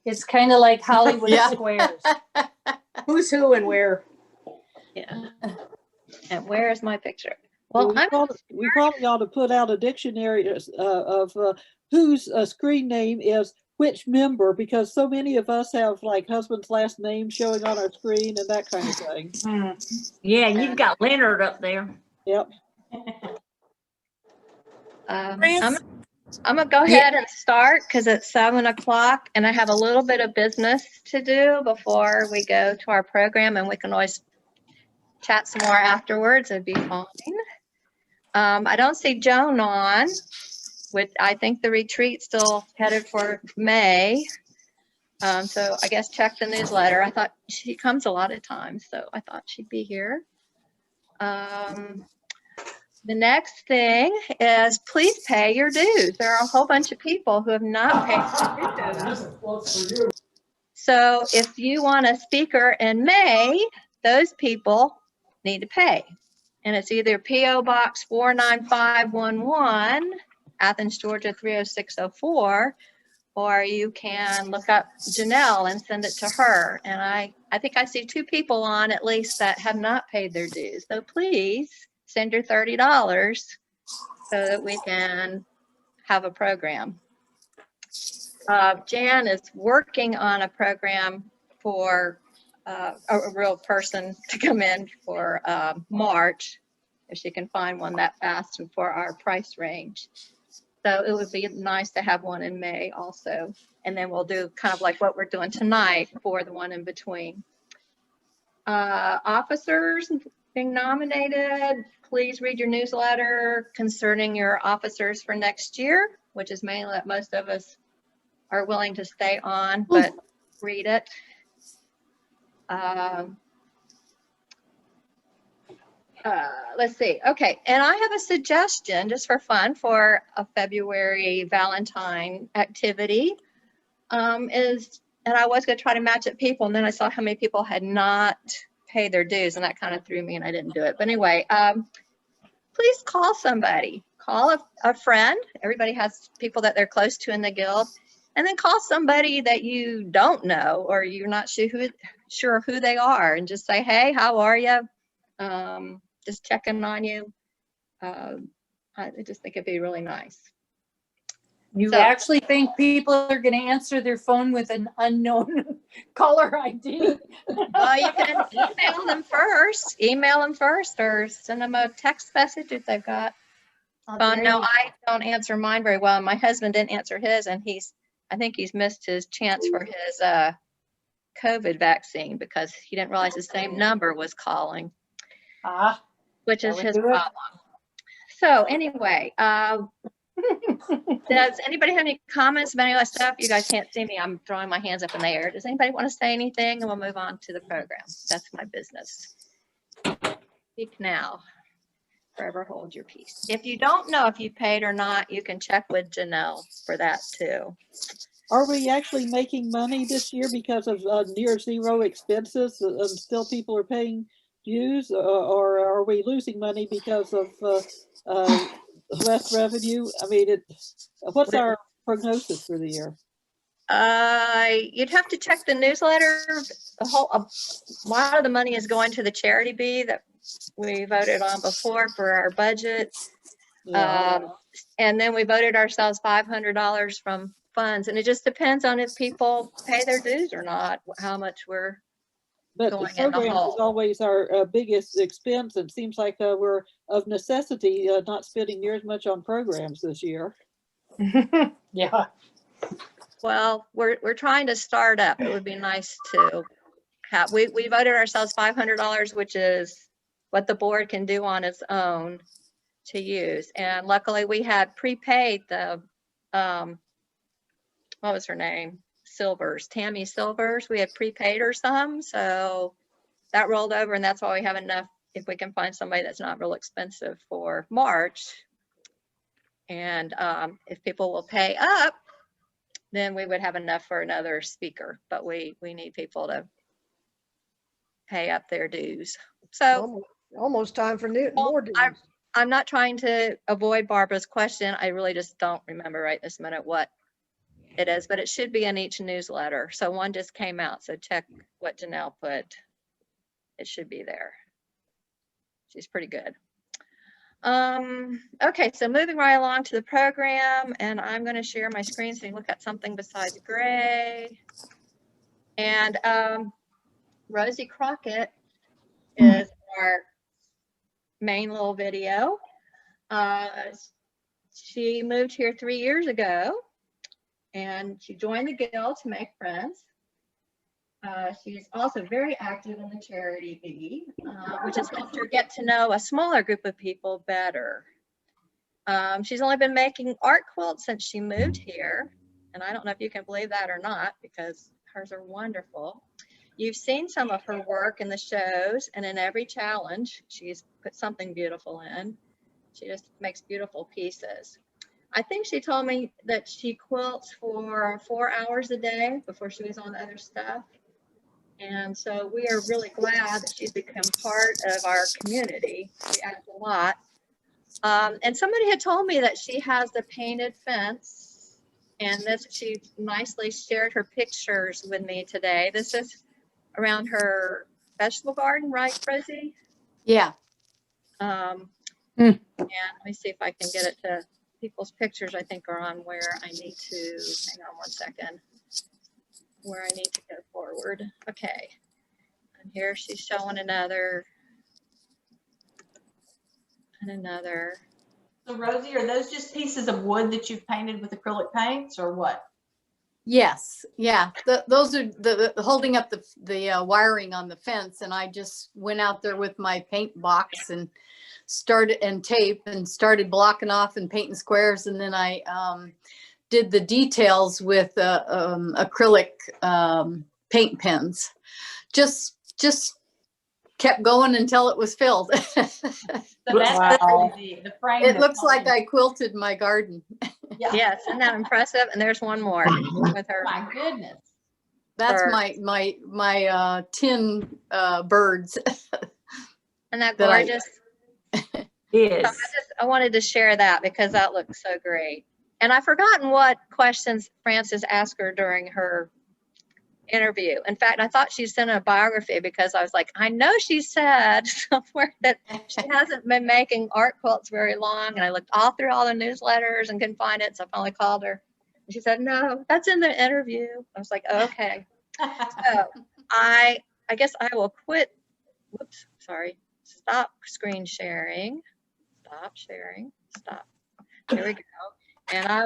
It's kind of like Hollywood Yeah. Squares. Who's who and where? Yeah. And where is my picture? Well, we probably ought to put out a dictionary of whose screen name is which member, because so many of us have like husband's last name showing on our screen and that kind of thing. Yeah, you've got Leonard up there. Yep. I'm gonna go ahead and start because it's 7 o'clock and I have a little bit of business to do before we go to our program, and we can always chat some more afterwards. It'd be fine. I don't see Joan on, which I think the retreat's still headed for May. So I guess check the newsletter. I thought she comes a lot of times, so I thought she'd be here. The next thing is please pay your dues. There are a whole bunch of people who have not paid their dues. So if you want a speaker in May, those people need to pay. And it's either P.O. Box 49511, Athens, Georgia 30604, or you can look up Janelle and send it to her. And I think I see 2 people on at least that have not paid their dues. So please send your $30 so that we can have a program. Jan is working on a program for a real person to come in for March, if she can find one that fast and for our price range. So it would be nice to have one in May also. And then we'll do kind of like what we're doing tonight for the one in between. Officers being nominated, please read your newsletter concerning your officers for next year, which is mainly that most of us are willing to stay on, but read it. Let's see. Okay, and I have a suggestion just for fun for a February Valentine activity. And I was going to try to match up people, and then I saw how many people had not paid their dues, and that kind of threw me, and I didn't do it. But anyway, please call somebody. Call a friend. Everybody has people that they're close to in the guild. And then call somebody that you don't know or you're not sure who they are, and just say, hey, how are you? Just checking on you. I just think it'd be really nice. You actually think people are going to answer their phone with an unknown caller ID? Well, you can email them first, or send them a text message if they've got phone. No, I don't answer mine very well. My husband didn't answer his, and I think he's missed his chance for his COVID vaccine because he didn't realize the same number was calling, which is his problem. So anyway, does anybody have any comments about any of that stuff? You guys can't see me. I'm throwing my hands up in the air. Does anybody want to say anything? And we'll move on to the program. That's my business. Speak now. Forever hold your peace. If you don't know if you paid or not, you can check with Janelle for that too. Are we actually making money this year because of near zero expenses and still people are paying dues, or are we losing money because of less revenue? I mean, what's our prognosis for the year? You'd have to check the newsletter. A lot of the money is going to the charity bee that we voted on before for our budget. Yeah. And then we voted ourselves $500 from funds, and it just depends on if people pay their dues or not, how much we're going in the hole. But the program is always our biggest expense. It seems like we're of necessity not spending near as much on programs this year. Yeah. Well, we're trying to start up. It would be nice to have. We voted ourselves $500, which is what the board can do on its own to use. And luckily we had prepaid the, what was her name? Silvers, Tammy Silvers. We had prepaid her some, so that rolled over, and that's why we have enough if we can find somebody that's not real expensive for March. And if people will pay up, then we would have enough for another speaker, but we need people to pay up their dues. So almost time for more dues. I'm not trying to avoid Barbara's question. I really just don't remember right this minute what it is, but it should be in each newsletter. So one just came out, so check what Janelle put. It should be there. She's pretty good. Okay, so moving right along to the program, and I'm going to share my screen so you can look at something besides gray. And Rosie Crockett is our main little video. She moved here 3 years ago, and she joined the Guild to make friends. She's also very active in the charity bee, which has helped her get to know a smaller group of people better. She's only been making art quilts since she moved here, and I don't know if you can believe that or not, because hers are wonderful. You've seen some of her work in the shows, and in every challenge, she's put something beautiful in. She just makes beautiful pieces. I think she told me that she quilts for 4 hours a day before she was on the other stuff. And so we are really glad that she's become part of our community. She adds a lot. And somebody had told me that she has the painted fence, and this, she nicely shared her pictures with me today. This is around her vegetable garden, right, Rosie? Yeah. And let me see if I can get it to people's pictures. I think are on where I need to, hang on one second, where I need to go forward. Okay. And here she's showing another and another. So Rosie, are those just pieces of wood that you've painted with acrylic paints or what? Yes, yeah. Those are the holding up the wiring on the fence, and I just went out there with my paint box and tape and started blocking off and painting squares, and then I did the details with acrylic paint pens. Just kept going until it was filled. So that's Wow. the frame. It that's looks like holding- I quilted my garden. Yeah. Yes, isn't that impressive? And there's one more with her. My goodness. That's Birds. my tin birds. Isn't that that I- gorgeous? Yes. I wanted to share that because that looks so great. And I've forgotten what questions Frances asked her during her interview. In fact, I thought she sent a biography because I was like, I know she said somewhere that she hasn't been making art quilts very long. And I looked all through all the newsletters and couldn't find it. So I finally called her. And she said, no, that's in the interview. I was like, okay. So I guess I will quit. Whoops, sorry. Stop screen sharing. Stop sharing. Stop. There we go. And I